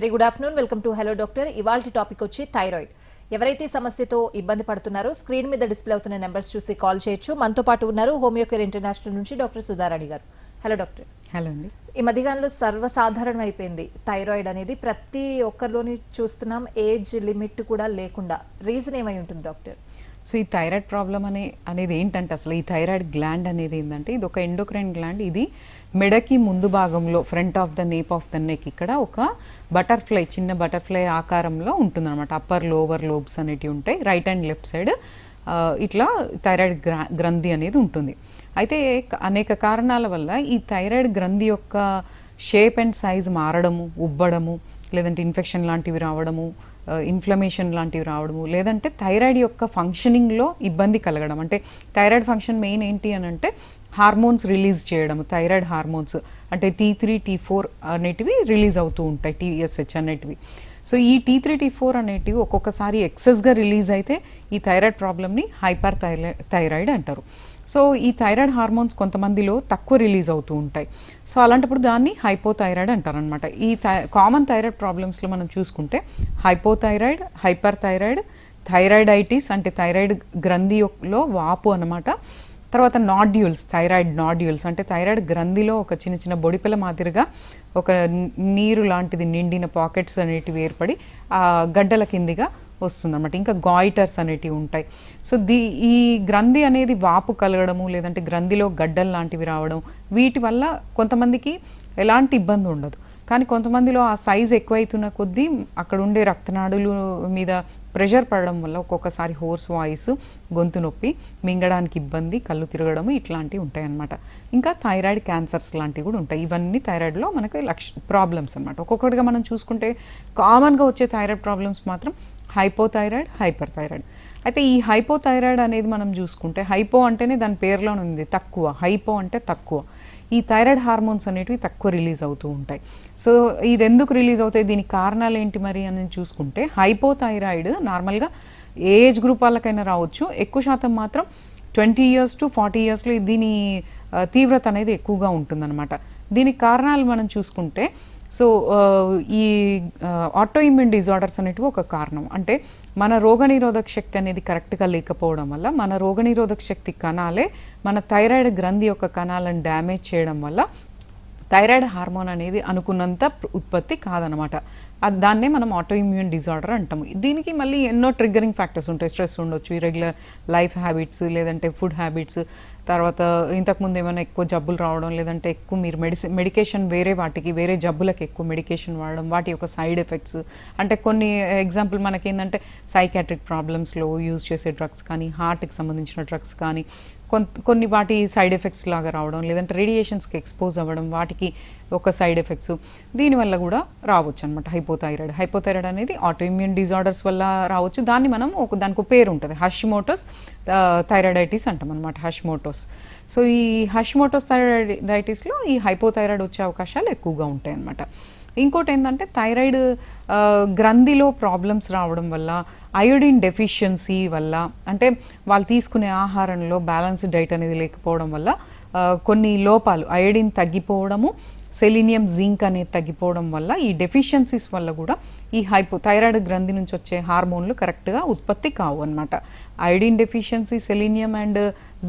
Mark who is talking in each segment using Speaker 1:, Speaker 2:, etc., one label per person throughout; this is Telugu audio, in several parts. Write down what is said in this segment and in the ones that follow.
Speaker 1: Very good afternoon, welcome to hello doctor. ఇవాల్టి టాపిక్ వచ్చి థైరాయిడ్. ఎవరైతే సమస్యతో ఇబ్బంది పడుతున్నారో స్క్రీన్ మీద డిస్ప్లే అవుతున్న నెంబర్స్ చూసి కాల్ చేయొచ్చు. మనతో పాటు ఉన్నారు హోమియోకేర్ ఇంటర్నేషనల్ నుంచి డాక్టర్ సుధారాణి గారు. Hello doctor.
Speaker 2: హలో అండి.
Speaker 1: ఈ మధ్యకాలంలో సర్వసాధారణం అయిపోయింది థైరాయిడ్ అనేది, ప్రతి ఒక్కరిలోని చూస్తున్నాం, ఏజ్ లిమిట్ కూడా లేకుండా. రీజన్ ఏమై ఉంటుంది డాక్టర్?
Speaker 2: సో ఈ థైరాయిడ్ ప్రాబ్లం అనేది ఏంటంటే, అసలు ఈ థైరాయిడ్ గ్లాండ్ అనేది ఏంటంటే, ఇది ఒక ఎండోక్రైన్ గ్లాండ్. ఇది మెడకి ముందు భాగంలో front of the nape of the neck ఇక్కడ ఒక బటర్ఫ్లై, చిన్న బటర్ఫ్లై ఆకారంలో ఉంటుందన్నమాట. అప్పర్ లోవర్ లోబ్స్ అనేటివి ఉంటాయి, రైట్ అండ్ లెఫ్ట్ సైడ్ ఇట్లా థైరాయిడ్ గ్రంథి అనేది ఉంటుంది. అయితే అనేక కారణాల వల్ల ఈ థైరాయిడ్ గ్రంథి యొక్క షేప్ అండ్ సైజ్ మారడము, ఉబ్బడము, లేదంటే ఇన్ఫెక్షన్ లాంటివి రావడము, ఇన్ఫ్లమేషన్ లాంటివి రావడము, లేదంటే థైరాయిడ్ యొక్క ఫంక్షనింగ్లో ఇబ్బంది కలగడం. అంటే థైరాయిడ్ ఫంక్షన్ మెయిన్ ఏంటి అని అంటే హార్మోన్స్ రిలీజ్ చేయడము. థైరాయిడ్ హార్మోన్స్ అంటే T3, T4 అనేటివి రిలీజ్ అవుతూ ఉంటాయి, TSH అనేటివి. సో ఈ T3, T4 అనేటివి ఒక్కొక్కసారి ఎక్సెస్గా రిలీజ్ అయితే ఈ థైరాయిడ్ ప్రాబ్లమ్ని హైపర్ థైరాయిడ్ అంటారు. సో ఈ థైరాయిడ్ హార్మోన్స్ కొంతమందిలో తక్కువ రిలీజ్ అవుతూ ఉంటాయి. సో అలాంటప్పుడు దాన్ని హైపోథైరాయిడ్ అంటారనమాట. ఈ కామన్ థైరాయిడ్ ప్రాబ్లమ్స్లో మనం చూసుకుంటే హైపోథైరాయిడ్, హైపర్ థైరాయిడ్, థైరాయిడైటిస్ అంటే థైరాయిడ్ గ్రంథిలో వాపు అనమాట. తర్వాత నాడ్యూల్స్, థైరాయిడ్ నాడ్యూల్స్ అంటే థైరాయిడ్ గ్రంథిలో ఒక చిన్న చిన్న బొడిపెల మాదిరిగా ఒక నీరు లాంటిది నిండిన పాకెట్స్ అనేటివి ఏర్పడి ఆ గడ్డల కిందిగా వస్తుందన్నమాట. ఇంకా గాయిటర్స్ అనేటివి ఉంటాయి. సో ఈ గ్రంథి అనేది వాపు కలగడము, లేదంటే గ్రంథిలో గడ్డలు లాంటివి రావడం, వీటి వల్ల కొంతమందికి ఎలాంటి ఇబ్బంది ఉండదు. కానీ కొంతమందిలో ఆ సైజ్ ఎక్కువైతున్న కొద్దీ అక్కడ ఉండే రక్తనాడుల మీద ప్రెషర్ పడడం వల్ల ఒక్కొక్కసారి హోర్స్ వాయిస్, గొంతు నొప్పి, మింగడానికి ఇబ్బంది, కళ్ళు తిరగడము ఇట్లాంటివి ఉంటాయి అన్నమాట. ఇంకా థైరాయిడ్ క్యాన్సర్స్ లాంటివి కూడా ఉంటాయి. ఇవన్నీ థైరాయిడ్లో మనకి ప్రాబ్లమ్స్ అనమాట. ఒక్కొక్కటిగా మనం చూసుకుంటే కామన్గా వచ్చే థైరాయిడ్ ప్రాబ్లమ్స్ మాత్రం హైపోథైరాయిడ్, హైపర్ థైరాయిడ్. అయితే ఈ హైపోథైరాయిడ్ అనేది మనం చూసుకుంటే, హైపో అంటేనే దాని పేరులోనే ఉంది తక్కువ, హైపో అంటే తక్కువ. ఈ థైరాయిడ్ హార్మోన్స్ అనేటివి తక్కువ రిలీజ్ అవుతూ ఉంటాయి. సో ఇది ఎందుకు రిలీజ్ అవుతాయి, దీనికి కారణాలు ఏంటి మరి అని చూసుకుంటే, హైపోథైరాయిడ్ నార్మల్గా ఏ ఏజ్ గ్రూప్ వాళ్ళకైనా రావచ్చు. ఎక్కువ శాతం మాత్రం 20 years to 40 yearsలో దీని తీవ్రత అనేది ఎక్కువగా ఉంటుందన్నమాట. దీనికి కారణాలు మనం చూసుకుంటే, సో ఈ ఆటో ఇమ్యూన్ డిజార్డర్స్ అనేటివి ఒక కారణం. అంటే మన రోగనిరోధక శక్తి అనేది కరెక్ట్గా లేకపోవడం వల్ల, మన రోగనిరోధక శక్తి కణాలే మన థైరాయిడ్ గ్రంథి యొక్క కణాలను డ్యామేజ్ చేయడం వల్ల థైరాయిడ్ హార్మోన్ అనేది అనుకున్నంత ఉత్పత్తి కాదనమాట. దాన్నే మనం ఆటో ఇమ్యూన్ డిజార్డర్ అంటాము. దీనికి మళ్ళీ ఎన్నో ట్రిగ్గరింగ్ ఫ్యాక్టర్స్ ఉంటాయి. స్ట్రెస్ ఉండొచ్చు, ఇరెగ్యులర్ లైఫ్ హ్యాబిట్స్, లేదంటే ఫుడ్ హ్యాబిట్స్, తర్వాత ఇంతకుముందు ఏమైనా ఎక్కువ జబ్బులు రావడం, లేదంటే ఎక్కువ మీరు మెడికేషన్ వేరే జబ్బులకు ఎక్కువ మెడికేషన్ వాడడం, వాటి యొక్క సైడ్ ఎఫెక్ట్స్. అంటే కొన్ని ఎగ్జాంపుల్ మనకేంటంటే సైకాట్రిక్ ప్రాబ్లమ్స్లో యూజ్ చేసే డ్రగ్స్ కానీ, హార్ట్కి సంబంధించిన డ్రగ్స్ కానీ, కొన్ని వాటి సైడ్ ఎఫెక్ట్స్ లాగా రావడం, లేదంటే రేడియేషన్స్కి ఎక్స్పోజ్ అవ్వడం, వాటికి ఒక సైడ్ ఎఫెక్ట్స్, దీనివల్ల కూడా రావచ్చు అనమాట హైపోథైరాయిడ్. హైపోథైరాయిడ్ అనేది ఆటో ఇమ్యూన్ డిజార్డర్స్ వల్ల రావచ్చు. దాన్ని మనం దానికి పేరు ఉంటుంది, హషిమోటోస్ థైరాయిడైటిస్ అంటాం అనమాట, హషిమోటోస్. సో ఈ హషిమోటోస్ థైరాయిడైటిస్లో ఈ హైపోథైరాయిడ్ వచ్చే అవకాశాలు ఎక్కువగా ఉంటాయి అన్నమాట. ఇంకోటి ఏంటంటే థైరాయిడ్ గ్రంథిలో ప్రాబ్లమ్స్ రావడం వల్ల, అయోడిన్ డెఫిషియన్సీ వల్ల, అంటే వాళ్ళు తీసుకునే ఆహారంలో బ్యాలెన్స్డ్ డైట్ అనేది లేకపోవడం వల్ల కొన్ని లోపాలు, అయోడిన్ తగ్గిపోవడము, సెలీనియం, జింక్ అనేది తగ్గిపోవడం వల్ల, ఈ డెఫిషియన్సీస్ వల్ల కూడా ఈ థైరాయిడ్ గ్రంథి నుంచి వచ్చే హార్మోన్లు కరెక్ట్గా ఉత్పత్తి కావు అనమాట. Iodine deficiency, selenium and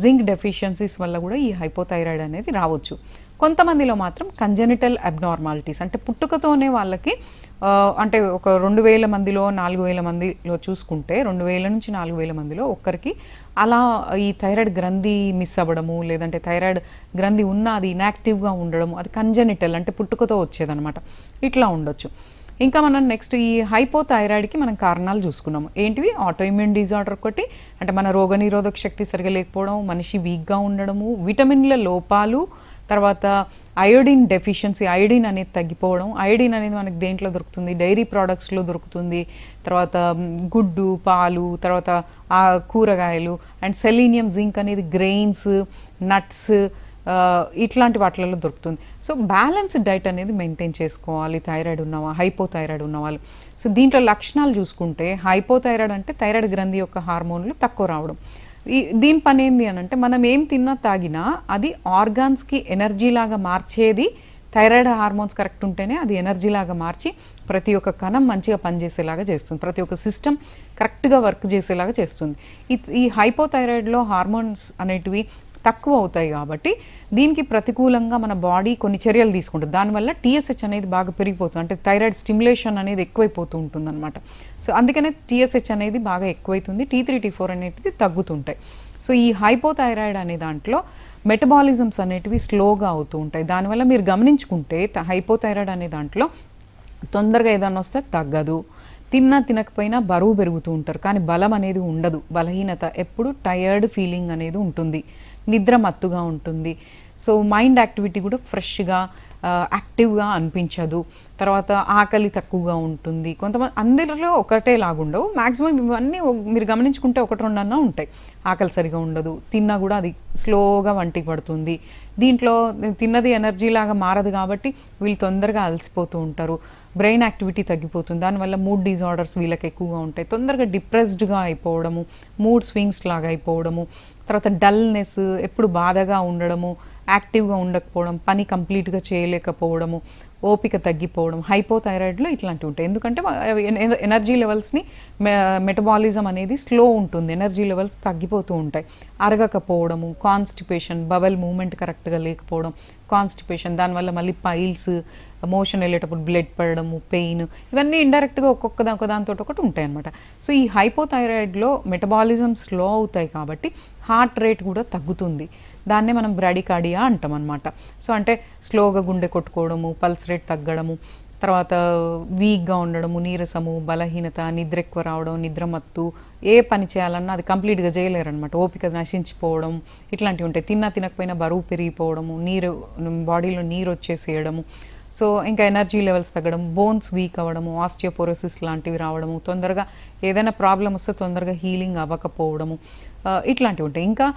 Speaker 2: zinc deficiencies వల్ల కూడా ఈ హైపోథైరాయిడ్ అనేది రావచ్చు. కొంతమందిలో మాత్రం కంజెనిటల్ అబ్నార్మాలిటీస్ అంటే పుట్టుకతోనే వాళ్ళకి, అంటే ఒక 2000 మందిలో 4000 మందిలో చూసుకుంటే 2000 నుంచి 4000 మందిలో ఒక్కరికి అలా ఈ థైరాయిడ్ గ్రంథి మిస్ అవ్వడము, లేదంటే థైరాయిడ్ గ్రంథి ఉన్న అది ఇన్యాక్టివ్గా ఉండడము, అది కంజెనిటల్ అంటే పుట్టుకతో వచ్చేదనమాట. ఇట్లా ఉండొచ్చు. ఇంకా మనం నెక్స్ట్ ఈ హైపోథైరాయిడ్కి మనం కారణాలు చూసుకున్నాము. ఏంటివి? ఆటో ఇమ్యూన్ డిజార్డర్ ఒకటి, అంటే మన రోగనిరోధక శక్తి సరిగా లేకపోవడం, మనిషి వీక్గా ఉండడము, విటమిన్ల లోపాలు, తర్వాత అయోడిన్ డెఫిషియన్సీ, అయోడిన్ అనేది తగ్గిపోవడం. అయోడిన్ అనేది మనకి దేంట్లో దొరుకుతుంది? డైరీ ప్రోడక్ట్స్లో దొరుకుతుంది, తర్వాత గుడ్డు, పాలు, తర్వాత కూరగాయలు. అండ్ సెలీనియం, జింక్ అనేది గ్రెయిన్స్, నట్స్, ఇట్లాంటి వాటిలలో దొరుకుతుంది. సో బ్యాలెన్స్డ్ డైట్ అనేది మెయింటైన్ చేసుకోవాలి థైరాయిడ్ ఉన్నవా, హైపోథైరాయిడ్ ఉన్నవాళ్ళు. సో దీంట్లో లక్షణాలు చూసుకుంటే, హైపోథైరాయిడ్ అంటే థైరాయిడ్ గ్రంథి యొక్క హార్మోన్లు తక్కువ రావడం. దీని పని ఏంది అని అంటే, మనం ఏం తిన్నా తాగినా అది ఆర్గాన్స్కి ఎనర్జీ లాగా మార్చేది థైరాయిడ్ హార్మోన్స్ కరెక్ట్ ఉంటేనే అది ఎనర్జీ లాగా మార్చి ప్రతి ఒక్క కణం మంచిగా పనిచేసేలాగా చేస్తుంది, ప్రతి ఒక్క సిస్టమ్ కరెక్ట్గా వర్క్ చేసేలాగా చేస్తుంది. ఈ హైపోథైరాయిడ్లో హార్మోన్స్ అనేటివి తక్కువ అవుతాయి కాబట్టి దీనికి ప్రతికూలంగా మన బాడీ కొన్ని చర్యలు తీసుకుంటుంది. దానివల్ల టీఎస్హెచ్ అనేది బాగా పెరిగిపోతుంది, అంటే థైరాయిడ్ స్టిమ్యులేషన్ అనేది ఎక్కువైపోతూ ఉంటుంది అనమాట. సో అందుకనే టీఎస్హెచ్ అనేది బాగా ఎక్కువైతుంది, T3 T4 అనేటివి తగ్గుతుంటాయి. సో ఈ హైపోథైరాయిడ్ అనే దాంట్లో మెటబాలిజమ్స్ అనేటివి స్లోగా అవుతూ ఉంటాయి. దానివల్ల మీరు గమనించుకుంటే హైపోథైరాయిడ్ అనే దాంట్లో తొందరగా ఏదైనా వస్తే తగ్గదు, తినకపోయినా బరువు పెరుగుతూ ఉంటారు, కానీ బలం అనేది ఉండదు, బలహీనత, ఎప్పుడు టయర్డ్ ఫీలింగ్ అనేది ఉంటుంది, నిద్ర మత్తుగా ఉంటుంది. సో మైండ్ యాక్టివిటీ కూడా ఫ్రెష్గా యాక్టివ్గా అనిపించదు, తర్వాత ఆకలి తక్కువగా ఉంటుంది. కొంతమంది అందరిలో ఒకటే లాగుండవు, మ్యాక్సిమం ఇవన్నీ మీరు గమనించుకుంటే ఒకటి రెండన్నా ఉంటాయి. ఆకలి సరిగా ఉండదు, తిన్నా కూడా అది స్లోగా వంటికి పడుతుంది. దీంట్లో తిన్నది ఎనర్జీ లాగా మారదు కాబట్టి వీళ్ళు తొందరగా అలసిపోతూ ఉంటారు, బ్రెయిన్ యాక్టివిటీ తగ్గిపోతుంది. దానివల్ల మూడ్ డిజార్డర్స్ వీళ్ళకి ఎక్కువగా ఉంటాయి, తొందరగా డిప్రెస్డ్గా అయిపోవడము, మూడ్ స్వింగ్స్ లాగా అయిపోవడము, తర్వాత డల్నెస్, ఎప్పుడు బాధగా ఉండడము, యాక్టివ్గా ఉండకపోవడం, పని కంప్లీట్గా చేయలేకపోవడము, ఓపిక తగ్గిపోవడం, హైపోథైరాయిడ్లో ఇట్లాంటివి ఉంటాయి. ఎందుకంటే ఎనర్జీ లెవెల్స్ని మెటబాలిజం అనేది స్లో ఉంటుంది, ఎనర్జీ లెవెల్స్ తగ్గిపోతూ ఉంటాయి, అరగకపోవడము, కాన్స్టిపేషన్, బవెల్ మూమెంట్ కరెక్ట్గా లేకపోవడం, కాన్స్టిపేషన్, దానివల్ల మళ్ళీ పైల్స్, మోషన్ వెళ్ళేటప్పుడు బ్లడ్ పడడము, పెయిన్, ఇవన్నీ ఇండైరెక్ట్గా ఒక్కొక్క దాంతో ఒకటి ఉంటాయి అనమాట. సో ఈ హైపోథైరాయిడ్లో మెటబాలిజం స్లో అవుతాయి కాబట్టి హార్ట్ రేట్ కూడా తగ్గుతుంది. దాన్నే మనం బ్రాడికార్డియా అంటాం అనమాట. సో అంటే స్లోగా గుండె కొట్టుకోవడము, పల్స్ రేట్ తగ్గడము, తర్వాత వీక్గా ఉండడము, నీరసము, బలహీనత, నిద్ర ఎక్కువ రావడం, నిద్రమత్తు, ఏ పని చేయాలన్నా అది కంప్లీట్గా చేయలేరనమాట, ఓపిక నశించిపోవడం, ఇట్లాంటివి ఉంటాయి. తినకపోయినా బరువు పెరిగిపోవడము, బాడీలో నీరు వచ్చేసేయడము, సో ఇంకా ఎనర్జీ లెవెల్స్ తగ్గడం, బోన్స్ వీక్ అవ్వడము, ఆస్టియోపోరోసిస్ లాంటివి రావడము, తొందరగా ఏదైనా ప్రాబ్లం వస్తే తొందరగా హీలింగ్ అవ్వకపోవడము, ఇట్లాంటివి ఉంటాయి. ఇంకా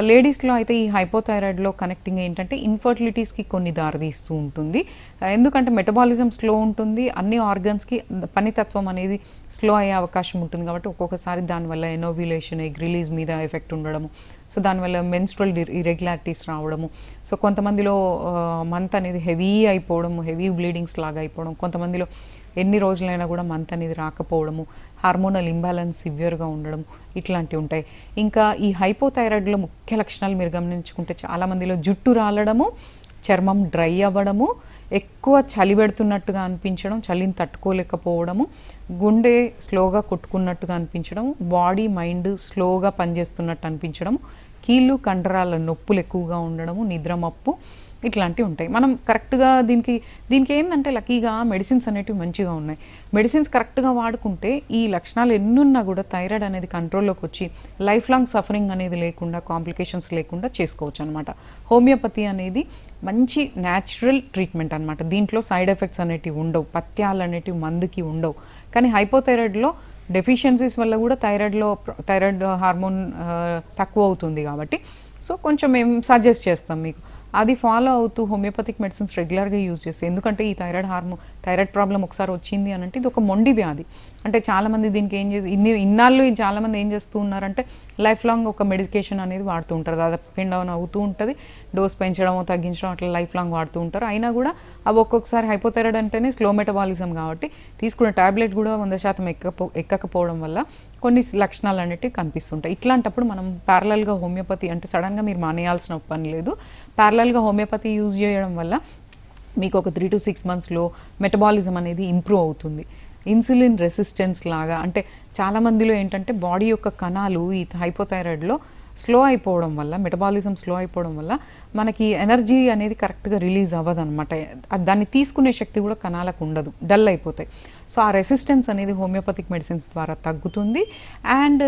Speaker 2: లేడీస్లో అయితే ఈ హైపోథైరాయిడ్లో కనెక్టింగ్ ఏంటంటే ఇన్ఫర్టిలిటీస్కి కొన్ని దారితీస్తూ ఉంటుంది. ఎందుకంటే మెటబాలిజం స్లో ఉంటుంది, అన్ని ఆర్గన్స్కి పనితత్వం అనేది స్లో అయ్యే అవకాశం ఉంటుంది కాబట్టి ఒక్కొక్కసారి దానివల్ల ఎనోవ్యులేషన్, ఎగ్ రిలీజ్ మీద ఎఫెక్ట్ ఉండడము, సో దానివల్ల మెన్స్ట్రల్ ఇరెగ్యులారిటీస్ రావడము, సో కొంతమందిలో మంత్ అనేది హెవీ అయిపోవడము, హెవీ బ్లీడింగ్స్ లాగా అయిపోవడం, కొంతమందిలో ఎన్ని రోజులైనా కూడా మంత్ అనేది రాకపోవడము, హార్మోనల్ ఇంబ్యాలెన్స్ సివియర్గా ఉండడం, ఇట్లాంటివి ఉంటాయి. ఇంకా ఈ హైపోథైరాయిడ్లో ముఖ్య లక్షణాలు మీరు గమనించుకుంటే చాలామందిలో జుట్టు రాలడము, చర్మం డ్రై అవ్వడము, ఎక్కువ చలి పెడుతున్నట్టుగా అనిపించడం, చలిని తట్టుకోలేకపోవడము, గుండె స్లోగా కొట్టుకున్నట్టుగా అనిపించడం, బాడీ మైండ్ స్లోగా పనిచేస్తున్నట్టు అనిపించడం, కీళ్ళు కండరాల నొప్పులు ఎక్కువగా ఉండడము, నిద్రమప్పు, ఇట్లాంటివి ఉంటాయి. మనం కరెక్ట్గా దీనికి ఏంటంటే లక్కీగా మెడిసిన్స్ అనేటివి మంచిగా ఉన్నాయి. మెడిసిన్స్ కరెక్ట్గా వాడుకుంటే ఈ లక్షణాలు ఎన్నున్నా కూడా థైరాయిడ్ అనేది కంట్రోల్లోకి వచ్చి లైఫ్ లాంగ్ సఫరింగ్ అనేది లేకుండా, కాంప్లికేషన్స్ లేకుండా చేసుకోవచ్చు అనమాట. హోమియోపతి అనేది మంచి న్యాచురల్ ట్రీట్మెంట్ అనమాట. దీంట్లో సైడ్ ఎఫెక్ట్స్ అనేటివి ఉండవు, పథ్యాలు అనేటివి మందుకి ఉండవు. కానీ హైపోథైరాయిడ్లో డెఫిషియన్సీస్ వల్ల కూడా థైరాయిడ్ హార్మోన్ తక్కువ అవుతుంది కాబట్టి సో కొంచెం మేము సజెస్ట్ చేస్తాం మీకు, అది ఫాలో అవుతూ హోమియోపతిక్ మెడిసిన్స్ రెగ్యులర్గా యూజ్ చేస్తే. ఎందుకంటే ఈ థైరాయిడ్ ప్రాబ్లం ఒకసారి వచ్చింది అని అంటే ఇది ఒక మొండి వ్యాధి. అంటే చాలామంది దీనికి ఏం చేసి ఇన్నాళ్ళు చాలామంది ఏం చేస్తూ ఉన్నారంటే లైఫ్ లాంగ్ ఒక మెడికేషన్ అనేది వాడుతూ ఉంటారు, అది అప్ అండ్ డౌన్ అవుతూ ఉంటుంది, డోస్ పెంచడమో తగ్గించడం అట్లా లైఫ్ లాంగ్ వాడుతూ ఉంటారు. అయినా కూడా అవి ఒక్కొక్కసారి హైపోథైరాయిడ్ అంటేనే స్లో మెటబాలిజం కాబట్టి తీసుకునే టాబ్లెట్ కూడా 100% ఎక్కకపోవడం వల్ల కొన్ని లక్షణాలు అనేటివి కనిపిస్తుంటాయి. ఇట్లాంటప్పుడు మనం ప్యారలల్గా హోమియోపతి, అంటే సడన్గా మీరు మానేయాల్సిన పని లేదు, ప్యారలల్గా హోమియోపతి యూజ్ చేయడం వల్ల మీకు ఒక 3 to 6 monthsలో మెటబాలిజం అనేది ఇంప్రూవ్ అవుతుంది. ఇన్సులిన్ రెసిస్టెన్స్ లాగా, అంటే చాలామందిలో ఏంటంటే బాడీ యొక్క కణాలు ఈ హైపోథైరాయిడ్లో స్లో అయిపోవడం వల్ల, మెటబాలిజం స్లో అయిపోవడం వల్ల మనకి ఎనర్జీ అనేది కరెక్ట్గా రిలీజ్ అవ్వదు అనమాట, దాన్ని తీసుకునే శక్తి కూడా కణాలకు ఉండదు, డల్ అయిపోతాయి. సో ఆ రెసిస్టెన్స్ అనేది హోమియోపతిక్ మెడిసిన్స్ ద్వారా తగ్గుతుంది అండ్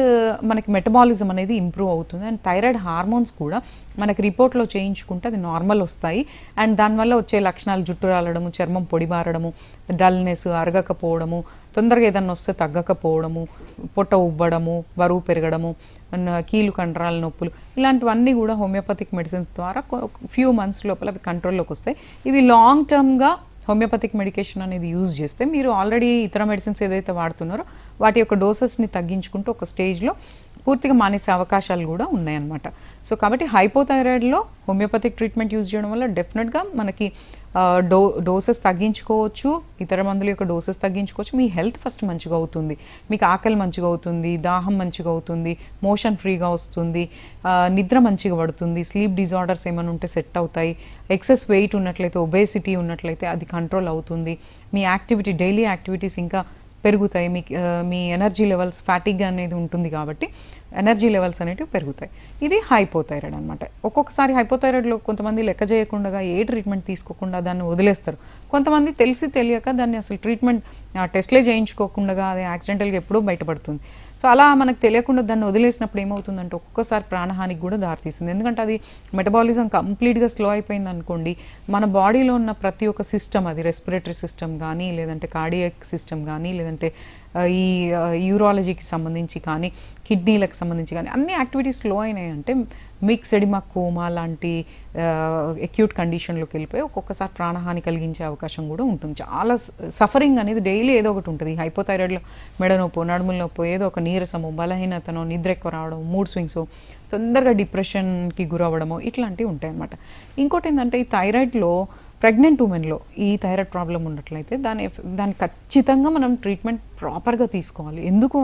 Speaker 2: మనకి మెటబాలిజం అనేది ఇంప్రూవ్ అవుతుంది. అండ్ థైరాయిడ్ హార్మోన్స్ కూడా మనకి రిపోర్ట్లో చేయించుకుంటే అది నార్మల్ వస్తాయి. అండ్ దానివల్ల వచ్చే లక్షణాలు జుట్టు రాలడము, చర్మం పొడిబారడము, డల్నెస్, అరగకపోవడము, తొందరగా ఏదన్నా వస్తే తగ్గకపోవడము, పొట్ట ఉబ్బడము, బరువు పెరగడము, కీలు కండరాల నొప్పులు, ఇలాంటివన్నీ కూడా హోమియోపతిక్ మెడిసిన్స్ ద్వారా ఫ్యూ మంత్స్ లోపల అవి కంట్రోల్లోకి వస్తాయి. ఇవి లాంగ్ టర్మ్గా హోమియోపతిక్ మెడికేషన్ అనేది యూజ్ చేస్తే మీరు ఆల్రెడీ ఇతర మెడిసిన్స్ ఏదైతే వాడుతున్నారో వాటి యొక్క డోసెస్ని తగ్గించుకుంటూ ఒక స్టేజ్లో పూర్తిగా మానేసే అవకాశాలు కూడా ఉన్నాయన్నమాట. సో కాబట్టి హైపోథైరాయిడ్లో హోమియోపతిక్ ట్రీట్మెంట్ యూజ్ చేయడం వల్ల డెఫినెట్గా మనకి డోసెస్ తగ్గించుకోవచ్చు, ఇతర మందుల యొక్క డోసెస్ తగ్గించుకోవచ్చు. మీ హెల్త్ ఫస్ట్ మంచిగా అవుతుంది, మీకు ఆకలి మంచిగా అవుతుంది, దాహం మంచిగా అవుతుంది, మోషన్ ఫ్రీగా వస్తుంది, నిద్ర మంచిగా పడుతుంది, స్లీప్ డిజార్డర్స్ ఏమైనా ఉంటే సెట్ అవుతాయి, ఎక్సెస్ వెయిట్ ఉన్నట్లయితే, ఒబేసిటీ ఉన్నట్లయితే అది కంట్రోల్ అవుతుంది, మీ యాక్టివిటీ డైలీ యాక్టివిటీస్ ఇంకా పెరుగుతాయి, మీ ఎనర్జీ లెవెల్స్ ఫ్యాటిక్ అనేది ఉంటుంది కాబట్టి ఎనర్జీ లెవెల్స్ అనేటివి పెరుగుతాయి. ఇది హైపోథైరాయిడ్ అనమాట. ఒక్కొక్కసారి హైపోథైరాయిడ్లో కొంతమంది లెక్క చేయకుండా ఏ ట్రీట్మెంట్ తీసుకోకుండా దాన్ని వదిలేస్తారు. కొంతమంది తెలిసి తెలియక దాన్ని అసలు ట్రీట్మెంట్ టెస్ట్లే చేయించుకోకుండా అది యాక్సిడెంటల్గా ఎప్పుడూ బయటపడుతుంది. సో అలా మనకు తెలియకుండా దాన్ని వదిలేసినప్పుడు ఏమవుతుందంటే ఒక్కొక్కసారి ప్రాణహానికి కూడా దారితీస్తుంది. ఎందుకంటే అది మెటబాలిజం కంప్లీట్గా స్లో అయిపోయింది అనుకోండి, మన బాడీలో ఉన్న ప్రతి ఒక్క సిస్టమ్, అది రెస్పిరేటరీ సిస్టమ్ కానీ, లేదంటే కార్డియాక్ సిస్టమ్ కానీ, లేదంటే ఈ యూరాలజీకి సంబంధించి కానీ, కిడ్నీలకు సంబంధించి కానీ అన్ని యాక్టివిటీస్ స్లో అయినాయంటే మిక్స్ ఎడిమా కోమా లాంటి అక్యూట్ కండిషన్లోకి వెళ్ళిపోయి ఒక్కొక్కసారి ప్రాణహాని కలిగించే అవకాశం కూడా ఉంటుంది. చాలా సఫరింగ్ అనేది డైలీ ఏదో ఒకటి ఉంటుంది. హైపోథైరాయిడ్లో మెడ నొప్పో, నడుముల నొప్పో, ఏదో ఒక నీరసమో, బలహీనతనో, నిద్ర ఎక్కువ రావడం, మూడ్ స్వింగ్స్, తొందరగా డిప్రెషన్కి గురవ్వడమో ఇట్లాంటివి ఉంటాయి అన్నమాట. ఇంకోటి ఏంటంటే ఈ థైరాయిడ్లో ప్రెగ్నెంట్ ఉమెన్లో ఈ థైరాయిడ్ ప్రాబ్లం ఉన్నట్లయితే దాన్ని ఖచ్చితంగా మనం ట్రీట్మెంట్ ప్రాపర్గా తీసుకోవాలి. ఎందుకు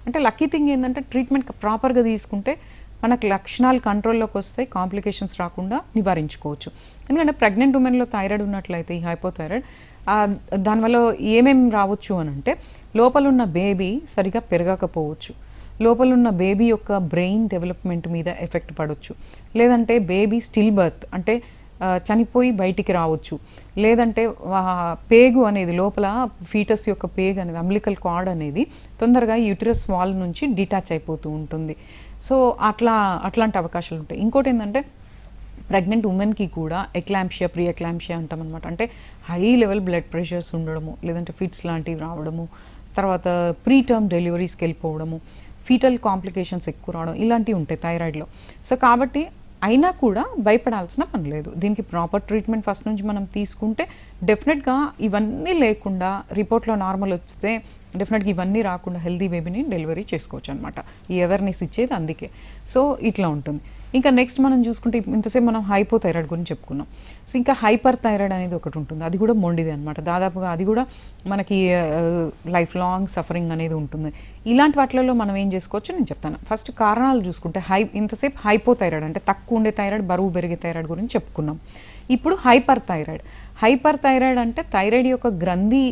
Speaker 2: అంటే లక్కీ థింగ్ ఏంటంటే ట్రీట్మెంట్ ప్రాపర్గా తీసుకుంటే మనకు లక్షణాలు కంట్రోల్లోకి వస్తాయి, కాంప్లికేషన్స్ రాకుండా నివారించుకోవచ్చు. ఎందుకంటే ప్రెగ్నెంట్ ఉమెన్లో థైరాయిడ్ ఉన్నట్లయితే ఈ హైపోథైరాయిడ్ దానివల్ల ఏమేమి రావచ్చు అంటే లోపల ఉన్న బేబీ సరిగా పెరగకపోవచ్చు, లోపల ఉన్న బేబీ యొక్క బ్రెయిన్ డెవలప్మెంట్ మీద ఎఫెక్ట్ పడవచ్చు, లేదంటే బేబీ స్టిల్ బర్త్ అంటే చనిపోయి బయటికి రావచ్చు, లేదంటే పేగు అనేది లోపల ఫీటస్ యొక్క పేగు అనేది అంబ్లికల్ కార్డ్ అనేది తొందరగా యూటరస్ వాల్ నుంచి డిటాచ్ అయిపోతూ ఉంటుంది. సో అట్లాంటి అవకాశాలు ఉంటాయి. ఇంకోటి ఏంటంటే ప్రెగ్నెంట్ ఉమెన్కి కూడా ఎక్లాంప్షియా, ప్రీ ఎక్లాంప్షియా అంటాం అనమాట. అంటే హై లెవెల్ బ్లడ్ ప్రెషర్స్ ఉండడము, లేదంటే ఫిట్స్ లాంటివి రావడము, తర్వాత ప్రీ టర్మ్ డెలివరీస్కి వెళ్ళిపోవడము, ఫీటల్ కాంప్లికేషన్స్ ఎక్కువ రావడం, ఇలాంటివి ఉంటాయి థైరాయిడ్లో. సో కాబట్టి అయినా కూడా భయపడాల్సిన పని లేదు. దీనికి ప్రాపర్ ట్రీట్మెంట్ ఫస్ట్ నుంచి మనం తీసుకుంటే డెఫినెట్గా ఇవన్నీ లేకుండా రిపోర్ట్లో నార్మల్ వస్తే డెఫినెట్గా ఇవన్నీ రాకుండా హెల్దీ బేబీని డెలివరీ చేసుకోవచ్చు అనమాట. ఈ అవేర్నెస్ ఇచ్చేది అందుకే. సో ఇట్లా ఉంటుంది. ఇంకా నెక్స్ట్ మనం చూసుకుంటే ఇంతసేపు మనం హైపోథైరాయిడ్ గురించి చెప్పుకున్నాం. సో ఇంకా హైపర్ థైరాయిడ్ అనేది ఒకటి ఉంటుంది. అది కూడా మొండిదే అనమాట. దాదాపుగా అది కూడా మనకి లైఫ్ లాంగ్ సఫరింగ్ అనేది ఉంటుంది. ఇలాంటి వాటిలలో మనం ఏం చేసుకోవచ్చు నేను చెప్తాను. ఫస్ట్ కారణాలు చూసుకుంటే ఇంతసేపు హైపోథైరాయిడ్ అంటే తక్కువ ఉండే థైరాయిడ్, బరువు పెరిగే థైరాయిడ్ గురించి చెప్పుకున్నాం. ఇప్పుడు హైపర్ థైరాయిడ్ అంటే థైరాయిడ్ యొక్క గ్రంథి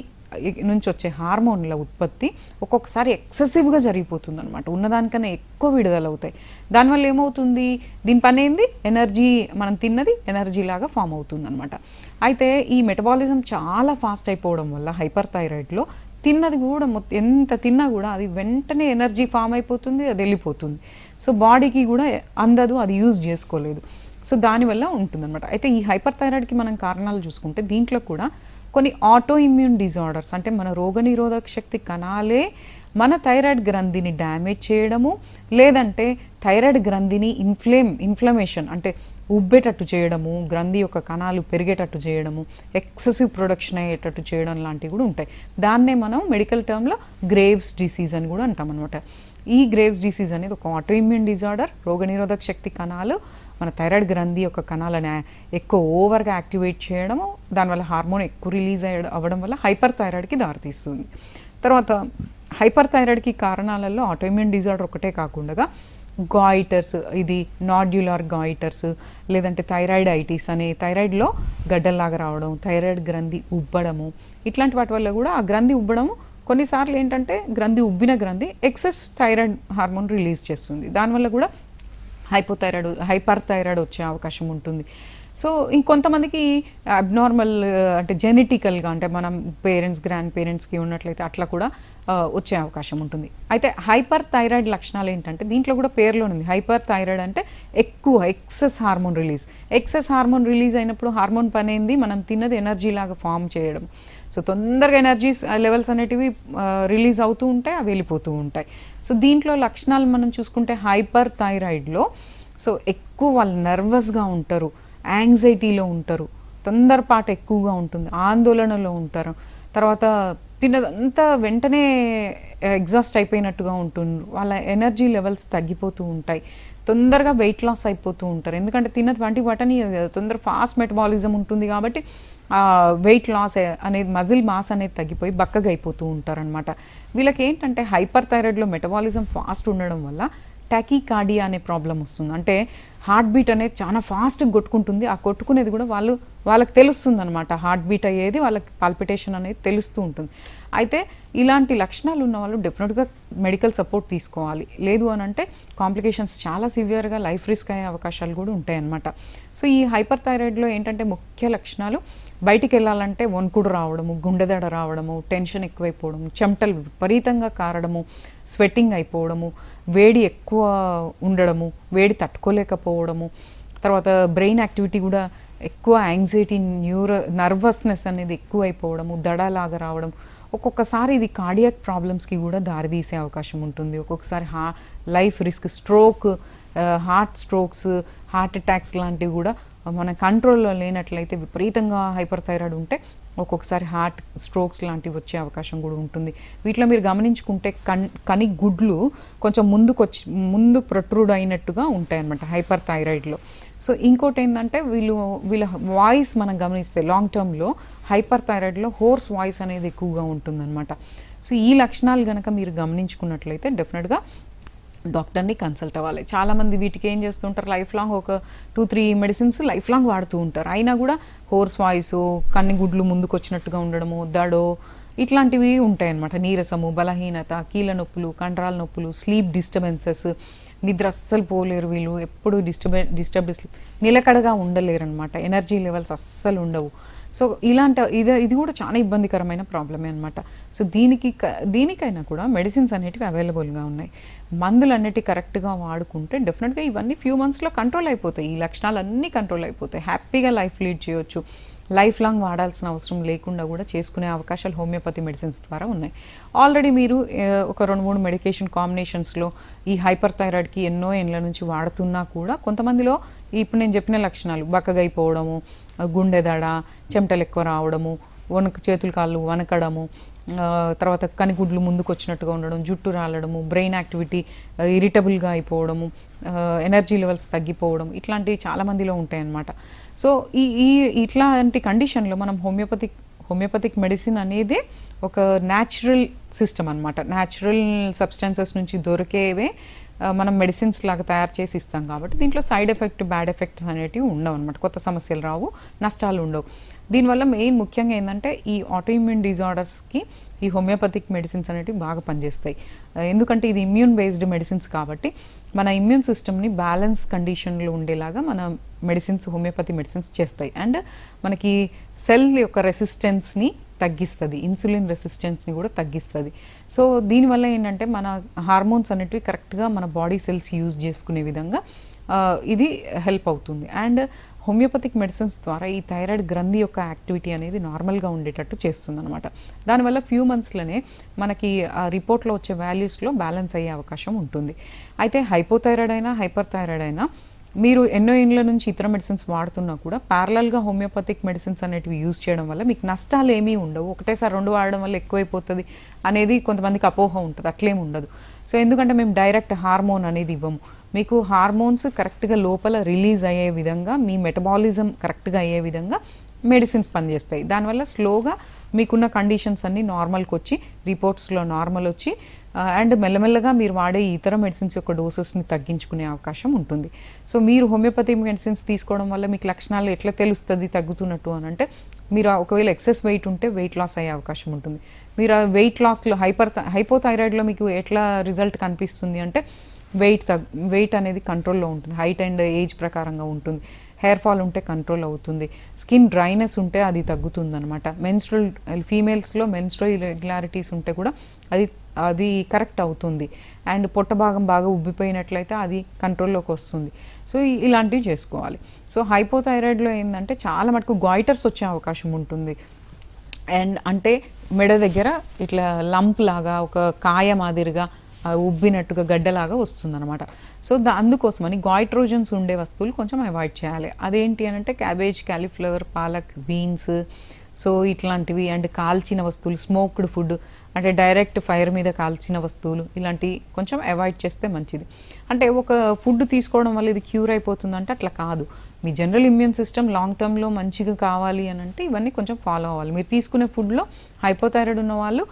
Speaker 2: నుంచి వచ్చే హార్మోన్ల ఉత్పత్తి ఒక్కొక్కసారి ఎక్సెసివ్గా జరిగిపోతుంది అనమాట. ఉన్నదానికన్నా ఎక్కువ విడుదల అవుతాయి. దానివల్ల ఏమవుతుంది, దీని పని ఏంది, ఎనర్జీ, మనం తిన్నది ఎనర్జీ లాగా ఫామ్ అవుతుంది అనమాట. అయితే ఈ మెటబాలిజం చాలా ఫాస్ట్ అయిపోవడం వల్ల హైపర్ థైరాయిడ్లో తిన్నది కూడా ఎంత తిన్నా కూడా అది వెంటనే ఎనర్జీ ఫామ్ అయిపోతుంది, అది వెళ్ళిపోతుంది. సో బాడీకి కూడా అందదు, అది యూజ్ చేసుకోలేదు. సో దానివల్ల ఉంటుందన్నమాట. అయితే ఈ హైపర్ థైరాయిడ్కి మనం కారణాలు చూసుకుంటే దీంట్లో కూడా కొన్ని ఆటో ఇమ్యూన్ డిజార్డర్స్ అంటే మన రోగనిరోధక శక్తి కణాలే మన థైరాయిడ్ గ్రంథిని డ్యామేజ్ చేయడము, లేదంటే థైరాయిడ్ గ్రంథిని ఇన్ఫ్లమేషన్ అంటే ఉబ్బేటట్టు చేయడము, గ్రంథి యొక్క కణాలు పెరిగేటట్టు చేయడము, ఎక్సెసివ్ ప్రొడక్షన్ అయ్యేటట్టు చేయడం లాంటివి కూడా ఉంటాయి. దాన్నే మనం మెడికల్ టర్మ్లో గ్రేవ్స్ డిసీజ్ అని కూడా అంటాం అనమాట. ఈ గ్రేవ్స్ డిసీజ్ అనేది ఒక ఆటో ఇమ్యూన్ డిజార్డర్. రోగనిరోధక శక్తి కణాలు మన థైరాయిడ్ గ్రంథి యొక్క కణాలను ఎక్కువ ఓవర్గా యాక్టివేట్ చేయడము, దానివల్ల హార్మోన్ ఎక్కువ రిలీజ్ అవ్వడం వల్ల హైపర్ థైరాయిడ్కి దారితీస్తుంది. తర్వాత హైపర్ థైరాయిడ్కి కారణాలలో ఆటోఇమ్యూన్ డిజార్డర్ ఒకటే కాకుండా గాయిటర్స్, ఇది నాడ్యులర్ గాయిటర్స్, లేదంటే థైరాయిడైటిస్ అనే థైరాయిడ్లో గడ్డల్లాగా రావడం, థైరాయిడ్ గ్రంథి ఉబ్బడము, ఇట్లాంటి వాటి వల్ల కూడా ఆ గ్రంథి ఉబ్బడము కొన్నిసార్లు ఏంటంటే ఉబ్బిన గ్రంథి ఎక్సెస్ థైరాయిడ్ హార్మోన్ రిలీజ్ చేస్తుంది. దానివల్ల కూడా హైపర్ థైరాయిడ్ వచ్చే అవకాశం ఉంటుంది. సో ఇంకొంతమందికి అబ్నార్మల్ అంటే జెనెటికల్గా అంటే మనం పేరెంట్స్, గ్రాండ్ పేరెంట్స్కి ఉన్నట్లయితే అట్లా కూడా వచ్చే అవకాశం ఉంటుంది. అయితే హైపర్ థైరాయిడ్ లక్షణాలు ఏంటంటే దీంట్లో కూడా పేరులో ఉంది. హైపర్ థైరాయిడ్ అంటే ఎక్కువ ఎక్సెస్ హార్మోన్ రిలీజ్ అయినప్పుడు హార్మోన్ పని ఏంది, మనం తిన్నది ఎనర్జీ లాగా ఫామ్ చేయడం. సో తొందరగా ఎనర్జీ లెవెల్స్ అనేటివి రిలీజ్ అవుతూ ఉంటాయి, అవి వెళ్ళిపోతూ ఉంటాయి. సో దీంట్లో లక్షణాలు మనం చూసుకుంటే హైపర్ థైరాయిడ్లో సో ఎక్కువ వాళ్ళు నర్వస్గా ఉంటారు, యాంగ్జైటీలో ఉంటారు, తొందరపాటు ఎక్కువగా ఉంటుంది, ఆందోళనలో ఉంటారు, తర్వాత తినదంతా వెంటనే ఎగ్జాస్ట్ అయిపోయినట్టుగా ఉంటుంది, వాళ్ళ ఎనర్జీ లెవెల్స్ తగ్గిపోతూ ఉంటాయి, తొందరగా వెయిట్ లాస్ అయిపోతూ ఉంటారు. ఎందుకంటే తిన్నది వంటి వాటని తొందర ఫాస్ట్ మెటబాలిజం ఉంటుంది కాబట్టి వెయిట్ లాస్ అనేది మజిల్ మాస్ అనేది తగ్గిపోయి బక్కగా అయిపోతూ ఉంటారనమాట. వీళ్ళకి ఏంటంటే హైపర్ థైరాయిడ్లో మెటబాలిజం ఫాస్ట్ ఉండడం వల్ల టాకీకార్డియా అనే ప్రాబ్లం వస్తుంది. అంటే హార్ట్ బీట్ అనేది చాలా ఫాస్ట్గా కొట్టుకుంటుంది. ఆ కొట్టుకునేది కూడా వాళ్ళకి తెలుస్తుంది అనమాట. హార్ట్ బీట్ అయ్యేది వాళ్ళకి పాల్పిటేషన్ అనేది తెలుస్తూ ఉంటుంది. అయితే ఇలాంటి లక్షణాలు ఉన్న వాళ్ళు డెఫినెట్గా మెడికల్ సపోర్ట్ తీసుకోవాలి. లేదు అని అంటే కాంప్లికేషన్స్ చాలా సివియర్గా లైఫ్ రిస్క్ అయ్యే అవకాశాలు కూడా ఉంటాయన్నమాట. సో ఈ హైపర్ థైరాయిడ్లో ఏంటంటే ముఖ్య లక్షణాలు బయటికి వెళ్ళాలంటే వణుకుడు రావడము, గుండెదడ రావడము, టెన్షన్ ఎక్కువైపోవడము, చెమటలు విపరీతంగా కారడము, స్వెట్టింగ్ అయిపోవడము, వేడి ఎక్కువ ఉండడము, వేడి తట్టుకోలేకపోవడము, తర్వాత బ్రెయిన్ యాక్టివిటీ కూడా ఎక్కువ, యాంగ్జైటీ, నర్వస్నెస్ అనేది ఎక్కువ అయిపోవడము, దడలాగా రావడం, ఒక్కొక్కసారి ఇది కార్డియాక్ ప్రాబ్లమ్స్కి కూడా దారితీసే అవకాశం ఉంటుంది. ఒక్కొక్కసారి life risk, stroke, heart strokes, heart attacks లాంటివి కూడా మన కంట్రోల్లో లేనట్లయితే, విపరీతంగా హైపర్ థైరాయిడ్ ఉంటే ఒక్కొక్కసారి హార్ట్ స్ట్రోక్స్ లాంటివి వచ్చే అవకాశం కూడా ఉంటుంది. వీటిలో మీరు గమనించుకుంటే కని గుడ్లు కొంచెం ముందు ప్రొట్రూడ్ అయినట్టుగా ఉంటాయి అన్నమాట హైపర్ థైరాయిడ్లో. సో ఇంకోటి ఏంటంటే వీళ్ళ వాయిస్ మనం గమనిస్తే లాంగ్ టర్మ్లో హైపర్ థైరాయిడ్లో హోర్స్ వాయిస్ అనేది ఎక్కువగా ఉంటుందన్నమాట. సో ఈ లక్షణాలు కనుక మీరు గమనించుకున్నట్లయితే డెఫినెట్గా డాక్టర్ని కన్సల్ట్ అవ్వాలి. చాలామంది వీటికి ఏం చేస్తుంటారు, లైఫ్ లాంగ్ ఒక 2-3 మెడిసిన్స్ లైఫ్ లాంగ్ వాడుతూ ఉంటారు. అయినా కూడా హోర్స్ వాయిస్, కన్నిగుడ్లు ముందుకు వచ్చినట్టుగా ఉండడము, దడో ఇట్లాంటివి ఉంటాయన్నమాట. నీరసము, బలహీనత, కీళ్ళ నొప్పులు, కండరాల నొప్పులు, స్లీప్ డిస్టర్బెన్సెస్, నిద్ర అస్సలు పోలేరు వీళ్ళు, ఎప్పుడు డిస్టర్బ్ నిలకడగా ఉండలేరు అనమాట, ఎనర్జీ లెవెల్స్ అస్సలు ఉండవు. సో ఇది కూడా చాలా ఇబ్బందికరమైన ప్రాబ్లమే అనమాట. సో దీనికైనా కూడా మెడిసిన్స్ అనేటివి అవైలబుల్గా ఉన్నాయి. మందులు అన్నిటి కరెక్ట్గా వాడుకుంటే డెఫినెట్గా ఇవన్నీ ఫ్యూ మంత్స్లో కంట్రోల్ అయిపోతాయి. ఈ లక్షణాలు అన్నీ కంట్రోల్ అయిపోతాయి. హ్యాపీగా లైఫ్ లీడ్ చేయొచ్చు. లైఫ్ లాంగ్ వాడాల్సిన అవసరం లేకుండా కూడా చేసుకునే అవకాశాలు హోమియోపతి మెడిసిన్స్ ద్వారా ఉన్నాయి. ఆల్రెడీ మీరు ఒక 2-3 మెడికేషన్ కాంబినేషన్స్లో ఈ హైపర్ థైరాయిడ్కి ఎన్నో ఏళ్ళ నుంచి వాడుతున్నా కూడా కొంతమందిలో ఇప్పుడు నేను చెప్పిన లక్షణాలు, బక్కగైపోవడము, గుండెదడ, చెమటలు ఎక్కువ రావడము, చేతులు కాళ్ళు వనకడము, తర్వాత కనిగుడ్లు ముందుకు వచ్చినట్టుగా ఉండడం, జుట్టు రాలడము, బ్రెయిన్ యాక్టివిటీ ఇరిటబుల్గా అయిపోవడము, ఎనర్జీ లెవెల్స్ తగ్గిపోవడం, ఇట్లాంటివి చాలామందిలో ఉంటాయన్నమాట. సో ఇట్లాంటి కండిషన్లో మనం హోమియోపతిక్ మెడిసిన్ అనేది ఒక న్యాచురల్ సిస్టమ్ అనమాట. న్యాచురల్ సబ్స్టెన్సెస్ నుంచి దొరికేవే మనం మెడిసిన్స్ లాగా తయారు చేసి ఇస్తాం కాబట్టి దీంట్లో సైడ్ ఎఫెక్ట్, బ్యాడ్ ఎఫెక్ట్స్ అనేటివి ఉండవు అనమాట. కొత్త సమస్యలు రావు, నష్టాలు ఉండవు. దీనివల్ల ముఖ్యంగా ఏంటంటే ఈ ఆటోఇమ్యూన్ డిజార్డర్స్కి ఈ హోమియోపతిక్ మెడిసిన్స్ అనేటివి బాగా పనిచేస్తాయి. ఎందుకంటే ఇది ఇమ్యూన్ బేస్డ్ మెడిసిన్స్ కాబట్టి మన ఇమ్యూన్ సిస్టమ్ని బ్యాలెన్స్ కండిషన్లో ఉండేలాగా మన హోమియోపతి మెడిసిన్స్ చేస్తాయి. అండ్ మనకి సెల్ యొక్క రెసిస్టెన్స్ని తగ్గిస్తుంది, ఇన్సులిన్ రెసిస్టెన్స్ని కూడా తగ్గిస్తుంది. సో దీనివల్ల ఏంటంటే మన హార్మోన్స్ అనేటివి కరెక్ట్గా మన బాడీ సెల్స్ యూజ్ చేసుకునే విధంగా ఇది హెల్ప్ అవుతుంది. అండ్ హోమియోపతిక్ మెడిసిన్స్ ద్వారా ఈ థైరాయిడ్ గ్రంథి యొక్క యాక్టివిటీ అనేది నార్మల్గా ఉండేటట్టు చేస్తుంది అనమాట. దానివల్ల ఫ్యూ మంత్స్లోనే మనకి ఆ రిపోర్ట్లో వచ్చే వాల్యూస్లో బ్యాలెన్స్ అయ్యే అవకాశం ఉంటుంది. అయితే హైపోథైరాయిడ్ అయినా హైపర్ థైరాయిడ్ అయినా మీరు ఎన్నో ఏళ్ళ నుంచి ఇతర మెడిసిన్స్ వాడుతున్నా కూడా ప్యారలల్గా హోమియోపతిక్ మెడిసిన్స్ అనేటివి యూజ్ చేయడం వల్ల మీకు నష్టాలు ఏమీ ఉండవు. ఒకటేసారి 2 వాడడం వల్ల ఎక్కువైపోతుంది అనేది కొంతమందికి అపోహ ఉంటుంది. అట్లేమి ఉండదు. సో ఎందుకంటే మేము డైరెక్ట్ హార్మోన్ అనేది ఇవ్వము. మీకు హార్మోన్స్ కరెక్ట్గా లోపల రిలీజ్ అయ్యే విధంగా, మీ మెటబాలిజం కరెక్ట్గా అయ్యే విధంగా మెడిసిన్స్ పనిచేస్తాయి. దానివల్ల స్లోగా మీకున్న కండిషన్స్ అన్నీ నార్మల్కి వచ్చి, రిపోర్ట్స్లో నార్మల్ వచ్చి, అండ్ మెల్లమెల్లగా మీరు వాడే ఇతర మెడిసిన్స్ యొక్క డోసెస్ని తగ్గించుకునే అవకాశం ఉంటుంది. సో మీరు హోమియోపతి మెడిసిన్స్ తీసుకోవడం వల్ల మీకు లక్షణాలు ఎట్లా తెలుస్తుంది తగ్గుతున్నట్టు అని అంటే, మీరు ఒకవేళ ఎక్సెస్ వెయిట్ ఉంటే వెయిట్ లాస్ అయ్యే అవకాశం ఉంటుంది. మీరు ఆ వెయిట్ లాస్లో హైపోథైరాయిడ్లో మీకు ఎట్లా రిజల్ట్ కనిపిస్తుంది అంటే వెయిట్ అనేది కంట్రోల్లో ఉంటుంది, హైట్ అండ్ ఏజ్ ప్రకారంగా ఉంటుంది. హెయిర్ ఫాల్ ఉంటే కంట్రోల్ అవుతుంది, స్కిన్ డ్రైనెస్ ఉంటే అది తగ్గుతుంది అనమాట. ఫీమేల్స్లో మెన్స్ట్రల్ ఇర్రెగ్యులారిటీస్ ఉంటే కూడా అది కరెక్ట్ అవుతుంది. అండ్ పొట్ట భాగం బాగా ఉబ్బిపోయినట్లయితే అది కంట్రోల్లోకి వస్తుంది. సో ఇలాంటివి చేసుకోవాలి. సో హైపోథైరాయిడ్లో ఏంటంటే చాలా మటుకు గాయిటర్స్ వచ్చే అవకాశం ఉంటుంది. అండ్ అంటే మెడ దగ్గర ఇట్లా లంప్ లాగా, ఒక కాయ మాదిరిగా ఉబ్బినట్టుగా గడ్డలాగా వస్తుందన్నమాట. సో అందుకోసమని గాయిట్రోజన్స్ ఉండే వస్తువులు కొంచెం అవాయిడ్ చేయాలి. అదేంటి అని అంటే cabbage, cauliflower, palak, beans, so ఇట్లాంటివి అండ్ కాల్చిన వస్తువులు, స్మోక్డ్ ఫుడ్ అంటే డైరెక్ట్ ఫైర్ మీద కాల్చిన వస్తువులు, ఇలాంటివి కొంచెం అవాయిడ్ చేస్తే మంచిది. అంటే ఒక ఫుడ్ తీసుకోవడం వల్ల ఇది క్యూర్ అయిపోతుందంటే అట్లా కాదు. మీ జనరల్ ఇమ్యూన్ సిస్టమ్ లాంగ్ టర్మ్లో మంచిగా కావాలి అని అంటే ఇవన్నీ కొంచెం ఫాలో అవ్వాలి. మీరు తీసుకునే ఫుడ్లో హైపోథైరాయిడ్ ఉన్న వాళ్ళు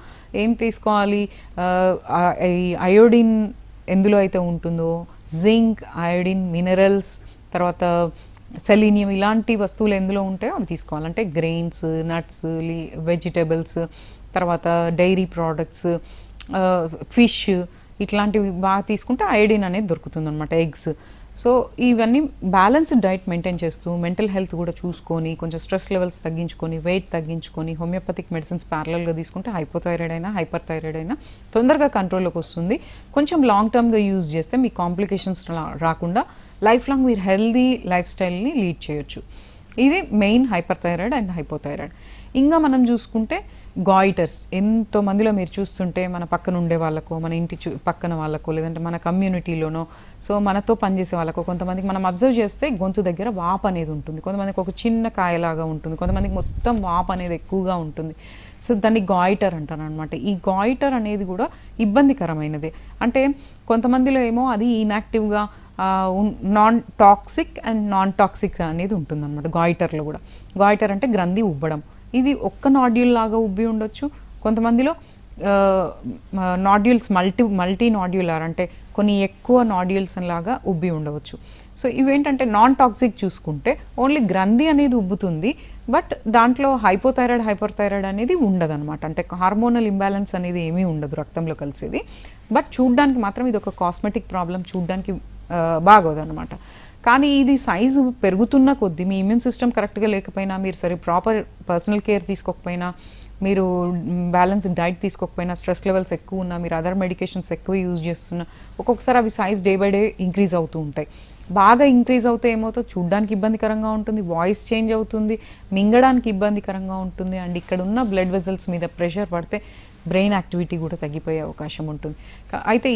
Speaker 2: ఏం తీసుకోవాలి, ఈ అయోడిన్ ఎందులో అయితే ఉంటుందో, జింక్, అయోడిన్, మినరల్స్, తర్వాత సెలీనియం, ఇలాంటి వస్తువులు ఎందులో ఉంటాయో అవి తీసుకోవాలి. అంటే గ్రెయిన్స్, నట్స్, వెజిటబుల్స్, తర్వాత డైరీ ప్రోడక్ట్స్, ఫిష్, ఇట్లాంటివి బాగా తీసుకుంటే అయోడిన్ అనేది దొరుకుతుంది అనమాట, ఎగ్స్. సో ఇవన్నీ బ్యాలెన్స్డ్ డైట్ మెయింటైన్ చేస్తూ మెంటల్ హెల్త్ కూడా చూసుకొని కొంచెం స్ట్రెస్ లెవెల్స్ తగ్గించుకొని వెయిట్ తగ్గించుకొని హోమియోపతిక్ మెడిసిన్స్ ప్యారలల్గా తీసుకుంటే హైపోథైరాయిడ్ అయినా హైపర్ థైరాయిడ్ అయినా తొందరగా కంట్రోల్లోకి వస్తుంది. కొంచెం లాంగ్ టర్మ్గా యూజ్ చేస్తే మీ కాంప్లికేషన్స్ రాకుండా లైఫ్ లాంగ్ మీరు హెల్దీ లైఫ్ స్టైల్ని లీడ్ చేయొచ్చు. ఇది main hyper thyroid and hypothyroid. ఇంకా మనం చూసుకుంటే గాయిటర్స్, ఎంతో మందిలో మీరు చూస్తుంటే మన పక్కన ఉండే వాళ్ళకో, మన ఇంటి పక్కన వాళ్ళకో, లేదంటే మన కమ్యూనిటీలోనో, సో మనతో పనిచేసే వాళ్ళకో కొంతమందికి మనం అబ్జర్వ్ చేస్తే గొంతు దగ్గర వాపు అనేది ఉంటుంది. కొంతమందికి ఒక చిన్న కాయలాగా ఉంటుంది, కొంతమందికి మొత్తం వాపు అనేది ఎక్కువగా ఉంటుంది. సో దాన్ని గాయిటర్ అంటారు అనమాట. ఈ గాయిటర్ అనేది కూడా ఇబ్బందికరమైనదే. అంటే కొంతమందిలో ఏమో అది ఇన్యాక్టివ్గా non toxic and non toxic అనేది ఉంటుంది అనమాట గాయిటర్లో కూడా. గాయిటర్ అంటే గ్రంథి ఉబ్బడం, ఇది ఒక్క నాడ్యూల్ లాగా ఉబ్బి ఉండొచ్చు. కొంతమందిలో నాడ్యూల్స్ మల్టీ నాడ్యూలర్ అంటే కొన్ని ఎక్కువ నాడ్యూల్స్ లాగా ఉబ్బి ఉండవచ్చు. సో ఇవేంటంటే నాన్ టాక్సిక్ చూసుకుంటే ఓన్లీ గ్రంథి అనేది ఉబ్బుతుంది, బట్ దాంట్లో హైపోథైరాయిడ్ హైపర్ థైరాయిడ్ అనేది ఉండదు అనమాట. అంటే హార్మోనల్ ఇంబ్యాలెన్స్ అనేది ఏమీ ఉండదు రక్తంలో కలిసేది. బట్ చూడ్డానికి మాత్రం ఇది ఒక కాస్మెటిక్ ప్రాబ్లం, చూడ్డానికి బాగోదన్నమాట. కానీ ఇది సైజు పెరుగుతున్న కొద్దీ మీ ఇమ్యూన్ సిస్టమ్ కరెక్ట్గా లేకపోయినా, మీరు సరే ప్రాపర్ పర్సనల్ కేర్ తీసుకోకపోయినా, మీరు బ్యాలెన్స్డ్ డైట్ తీసుకోకపోయినా, స్ట్రెస్ లెవెల్స్ ఎక్కువ ఉన్నా, మీరు అదర్ మెడికేషన్స్ ఎక్కువ యూజ్ చేస్తున్నా, ఒక్కొక్కసారి అవి size day by day increase అవుతూ ఉంటాయి. బాగా ఇంక్రీజ్ అవుతే ఏమవుతుందో చూడ్డానికి ఇబ్బందికరంగా ఉంటుంది, వాయిస్ చేంజ్ అవుతుంది, మింగడానికి ఇబ్బందికరంగా ఉంటుంది, అండ్ ఇక్కడ ఉన్న బ్లడ్ వెజల్స్ మీద ప్రెషర్ పడితే బ్రెయిన్ యాక్టివిటీ కూడా తగ్గిపోయే అవకాశం ఉంటుంది. అయితే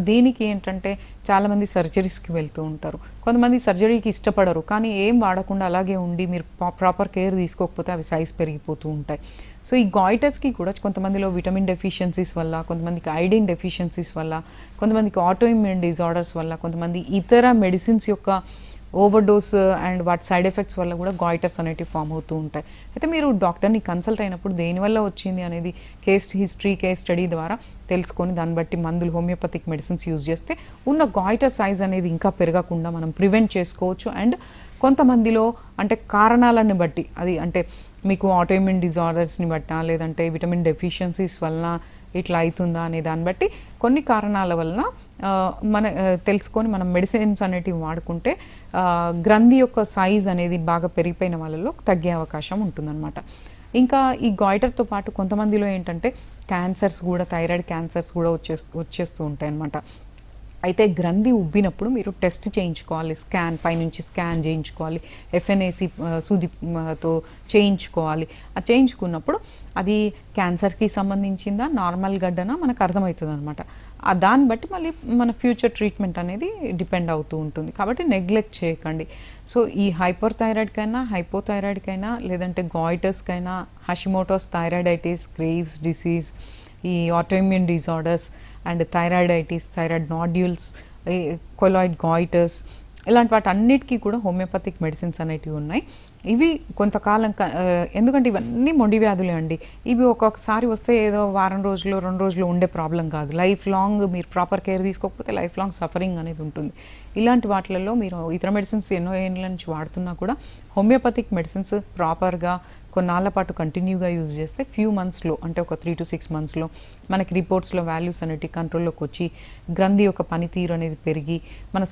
Speaker 2: దీనికి ఏంటంటే చాలామంది సర్జరీస్కి వెళ్తూ ఉంటారు. కొంతమంది సర్జరీకి ఇష్టపడరు, కానీ ఏం వాడకుండా అలాగే ఉండి మీరు ప్రాపర్ కేర్ తీసుకోకపోతే అవి సైజ్ పెరిగిపోతూ ఉంటాయి. సో ఈ గాయిటర్స్కి కూడా కొంతమందిలో విటమిన్ డెఫిషియన్సీస్ వల్ల, కొంతమందికి ఐడిన్ డెఫిషియన్సీస్ వల్ల, కొంతమందికి ఆటోఇమ్యూన్ డిజార్డర్స్ వల్ల, కొంతమంది ఇతర మెడిసిన్స్ యొక్క ఓవర్డోస్ అండ్ వాటి సైడ్ ఎఫెక్ట్స్ వల్ల కూడా గాయిటర్స్ అనేటివి ఫామ్ అవుతూ ఉంటాయి. అయితే మీరు డాక్టర్ని కన్సల్ట్ అయినప్పుడు దేనివల్ల వచ్చింది అనేది కేస్ హిస్టరీ, కేస్ స్టడీ ద్వారా తెలుసుకొని దాన్ని బట్టి మందులు, హోమియోపతిక్ మెడిసిన్స్ యూజ్ చేస్తే ఉన్న గాయిటర్ సైజ్ అనేది ఇంకా పెరగకుండా మనం ప్రివెంట్ చేసుకోవచ్చు. అండ్ కొంతమందిలో అంటే కారణాలను బట్టి, అది అంటే మీకు ఆటోఇమ్యూన్ డిజార్డర్స్ని బట్టా, లేదంటే విటమిన్ డెఫిషియన్సీస్ వలన ఇట్లా అవుతుందా అనే దాన్ని బట్టి కొన్ని కారణాల వలన తెలుసుకొని మనం మెడిసిన్స్ అనేటివి వాడుకుంటే గ్రంథి యొక్క సైజ్ అనేది బాగా పెరిగిపోయిన వాళ్ళలో తగ్గే అవకాశం ఉంటుందన్నమాట. ఇంకా ఈ గాయిటర్తో పాటు కొంతమందిలో ఏంటంటే క్యాన్సర్స్ కూడా, థైరాయిడ్ క్యాన్సర్స్ కూడా వచ్చేస్తూ ఉంటాయి అన్నమాట. అయితే గ్రంథి ఉబ్బినప్పుడు మీరు టెస్ట్ చేయించుకోవాలి, పైనుంచి స్కాన్ చేయించుకోవాలి, ఎఫ్ఎన్ఏసి సూదితో చేయించుకోవాలి. ఆ చేయించుకున్నప్పుడు అది క్యాన్సర్కి సంబంధించిందా, నార్మల్ గడ్డనా మనకు అర్థమవుతుంది అనమాట. దాన్ని బట్టి మళ్ళీ మన ఫ్యూచర్ ట్రీట్మెంట్ అనేది డిపెండ్ అవుతూ ఉంటుంది. కాబట్టి నెగ్లెక్ట్ చేయకండి. సో ఈ హైపర్ థైరాయిడ్కైనా, హైపోథైరాయిడ్కైనా, లేదంటే గాయిటర్స్కైనా, హషిమోటోస్ థైరాయిడైటిస్, గ్రేవ్స్ డిసీజ్, ఈ autoimmune disorders and thyroiditis, thyroid nodules, colloid goitres, ఇలాంటి వాటి అన్నిటికీ కూడా హోమియోపతిక్ మెడిసిన్స్ అనేటివి ఉన్నాయి. ఇవి కొంతకాలం ఎందుకంటే ఇవన్నీ మొండి వ్యాధులే అండి. ఇవి ఒక్కొక్కసారి వస్తే ఏదో వారం రోజులు 2 రోజులు ఉండే ప్రాబ్లం కాదు. లైఫ్ లాంగ్ మీరు ప్రాపర్ కేర్ తీసుకోకపోతే లైఫ్ లాంగ్ సఫరింగ్ అనేది ఉంటుంది. ఇలాంటి వాటిలలో మీరు ఇతర మెడిసిన్స్ ఎన్నో ఏళ్ళ నుంచి వాడుతున్నా కూడా హోమియోపతిక్ మెడిసిన్స్ ప్రాపర్గా కొన్నాళ్ళ పాటు కంటిన్యూగా యూజ్ చేస్తే ఫ్యూ మంత్స్లో, అంటే ఒక 3 to 6 monthsలో మనకి రిపోర్ట్స్లో వాల్యూస్ అనేవి కంట్రోల్లోకి వచ్చి గ్రంథి యొక్క పనితీరు అనేది పెరిగి మన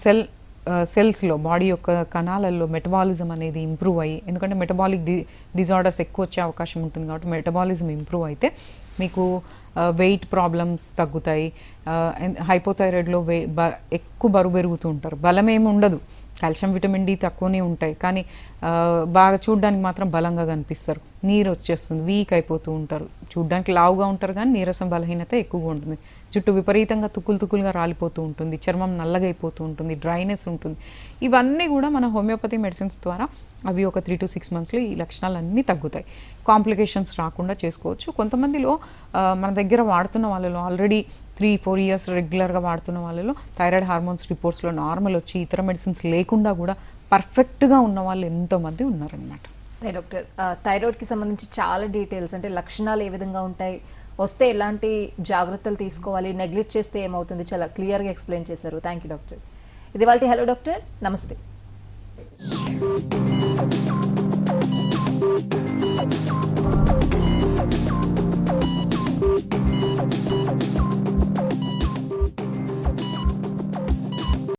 Speaker 2: సెల్స్లో, బాడీ యొక్క కణాలలో మెటబాలిజం అనేది ఇంప్రూవ్ అయ్యి, ఎందుకంటే మెటబాలిక్ డిజార్డర్స్ ఎక్కువ వచ్చే అవకాశం ఉంటుంది కాబట్టి మెటబాలిజం ఇంప్రూవ్ అయితే మీకు వెయిట్ ప్రాబ్లమ్స్ తగ్గుతాయి. హైపోథైరాయిడ్లో ఎక్కువ బరువు పెరుగుతూ ఉంటారు, బలం ఏమి ఉండదు, కాల్షియం, విటమిన్ డి తక్కువనే ఉంటాయి, కానీ బాగా చూడడానికి మాత్రం బలంగా కనిపిస్తారు, నీరు వచ్చేస్తుంది, వీక్ అయిపోతూ ఉంటారు, చూడడానికి లావుగా ఉంటారు కానీ నీరసం, బలహీనత ఎక్కువగా ఉంటుంది. జుట్టు విపరీతంగా తుక్కులుగా రాలిపోతూ ఉంటుంది, చర్మం నల్లగా అయిపోతూ ఉంటుంది, డ్రైనెస్ ఉంటుంది. ఇవన్నీ కూడా మన హోమియోపతి మెడిసిన్స్ ద్వారా అవి ఒక 3 to 6 monthsలో ఈ లక్షణాలు అన్నీ తగ్గుతాయి. కాంప్లికేషన్స్ రాకుండా చేసుకోవచ్చు. కొంతమందిలో మన దగ్గర వాడుతున్న వాళ్ళలో ఆల్రెడీ 3-4 years రెగ్యులర్గా వాడుతున్న వాళ్ళలో థైరాయిడ్ హార్మోన్స్ రిపోర్ట్స్లో నార్మల్ వచ్చి ఇతర మెడిసిన్స్ లేకుండా కూడా పర్ఫెక్ట్గా ఉన్న వాళ్ళు ఎంతోమంది ఉన్నారనమాట.
Speaker 1: డాక్టర్, థైరాయిడ్కి సంబంధించి చాలా డీటెయిల్స్ అంటే లక్షణాలు ఏ విధంగా ఉంటాయి, వస్తే ఎలాంటి జాగ్రత్తలు తీసుకోవాలి, నెగ్లెక్ట్ చేస్తే ఏమవుతుంది, చాలా క్లియర్గా ఎక్స్ప్లెయిన్ చేశారు. Thank you doctor. ఇది వాళ్ళ హలో డాక్టర్, నమస్తే.